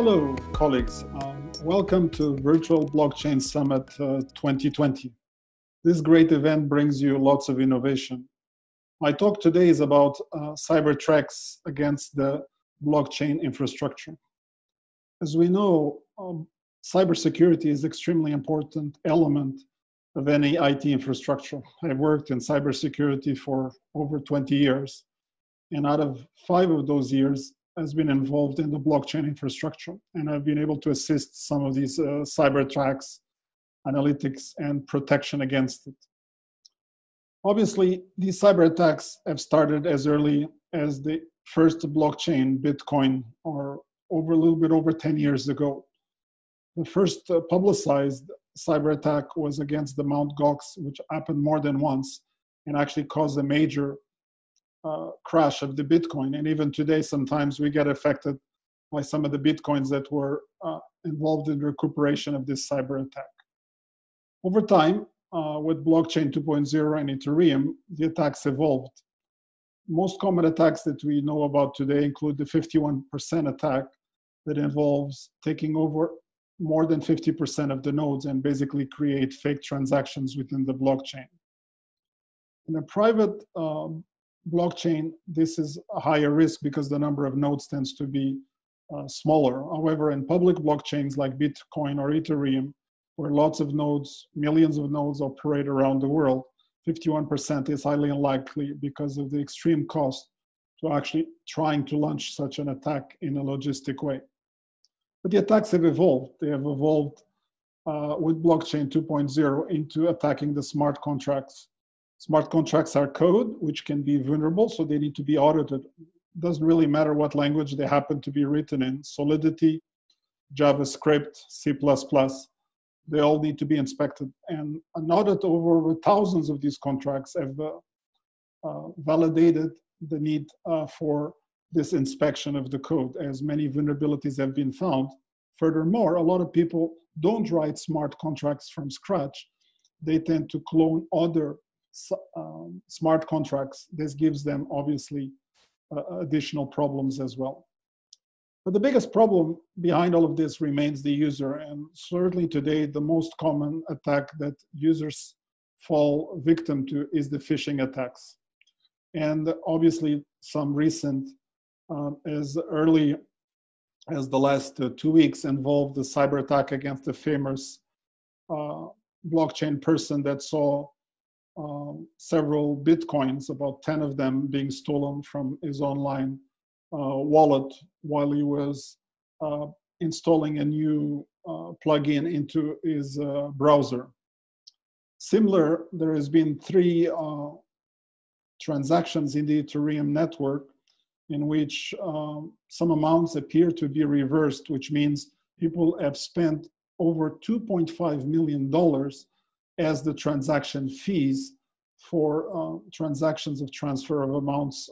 Hello, colleagues. Welcome to Virtual Blockchain Summit 2020. This great event brings you lots of innovation. My talk today is about cyber threats against the blockchain infrastructure. As we know, cybersecurity is an extremely important element of any IT infrastructure. I've worked in cybersecurity for over 20 years, and out of 5 of those years, has been involved in the blockchain infrastructure, and I've been able to assist some of these cyber attacks, analytics, and protection against it. Obviously, these cyber attacks have started as early as the first blockchain, Bitcoin, or a little bit over 10 years ago. The first publicized cyber attack was against the Mt. Gox, which happened more than once and actually caused a major crash of the Bitcoin. And even today, sometimes we get affected by some of the Bitcoins that were involved in recuperation of this cyber attack. Over time, with blockchain 2.0 and Ethereum, the attacks evolved. Most common attacks that we know about today include the 51% attack that involves taking over more than 50% of the nodes and basically create fake transactions within the blockchain. In a private blockchain, this is a higher risk because the number of nodes tends to be smaller. However, in public blockchains like Bitcoin or Ethereum, where lots of nodes, millions of nodes operate around the world, 51% is highly unlikely because of the extreme cost to actually trying to launch such an attack in a logistic way. But the attacks have evolved. They have evolved with blockchain 2.0 into attacking the smart contracts. Smart contracts are code, which can be vulnerable, so they need to be audited. It doesn't really matter what language they happen to be written in. Solidity, JavaScript, C++, they all need to be inspected. And an audit over thousands of these contracts have validated the need for this inspection of the code, as many vulnerabilities have been found. Furthermore, a lot of people don't write smart contracts from scratch. They tend to clone other smart contracts. This gives them obviously additional problems as well. But the biggest problem behind all of this remains the user, and certainly today the most common attack that users fall victim to is the phishing attacks. And obviously some recent, as early as the last 2 weeks, involved the cyber attack against the famous blockchain person that saw several Bitcoins, about 10 of them being stolen from his online wallet while he was installing a new plugin into his browser. Similar, there has been 3 transactions in the Ethereum network in which some amounts appear to be reversed, which means people have spent over $2.5 million as the transaction fees for transactions of transfer of amounts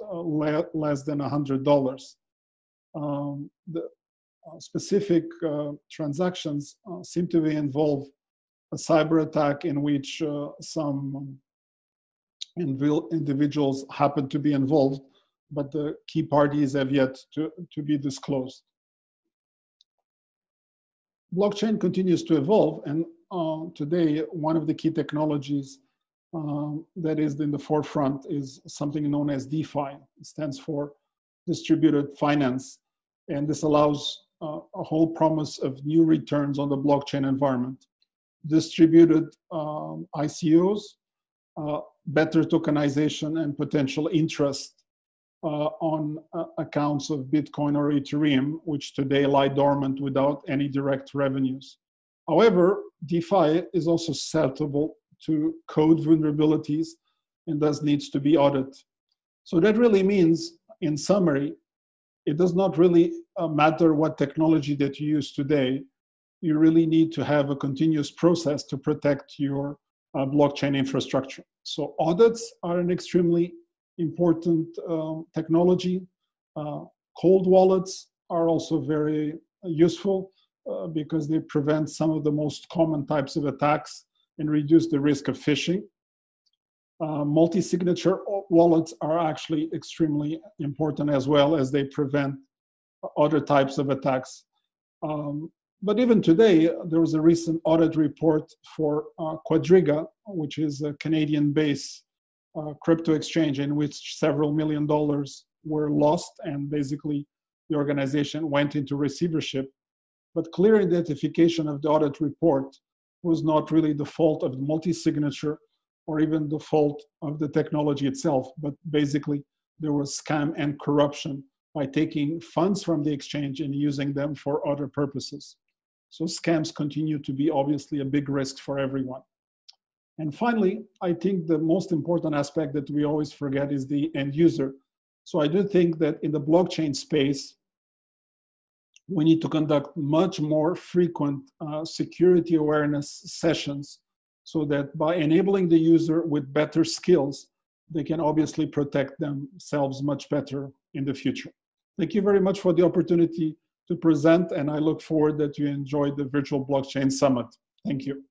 less than $100. The specific transactions seem to be involve a cyber attack in which some individuals happen to be involved, but the key parties have yet to be disclosed. Blockchain continues to evolve, and today, one of the key technologies that is in the forefront is something known as DeFi. It stands for distributed finance, and this allows a whole promise of new returns on the blockchain environment. Distributed ICOs, better tokenization, and potential interest on accounts of Bitcoin or Ethereum, which today lie dormant without any direct revenues. However, DeFi is also susceptible to code vulnerabilities and thus needs to be audited. So that really means, in summary, it does not really matter what technology that you use today. You really need to have a continuous process to protect your blockchain infrastructure. So audits are an extremely important technology. Cold wallets are also very useful because they prevent some of the most common types of attacks and reduce the risk of phishing. Multi-signature wallets are actually extremely important as well, as they prevent other types of attacks. But even today, there was a recent audit report for Quadriga, which is a Canadian-based crypto exchange in which several $1 million were lost, and basically the organization went into receivership. But clear identification of the audit report was not really the fault of the multi-signature or even the fault of the technology itself, but basically there was scam and corruption by taking funds from the exchange and using them for other purposes. So scams continue to be obviously a big risk for everyone. And finally, I think the most important aspect that we always forget is the end user. So I do think that in the blockchain space, we need to conduct much more frequent security awareness sessions so that by enabling the user with better skills, they can obviously protect themselves much better in the future. Thank you very much for the opportunity to present, and I look forward that you enjoyed the Virtual Blockchain Summit. Thank you.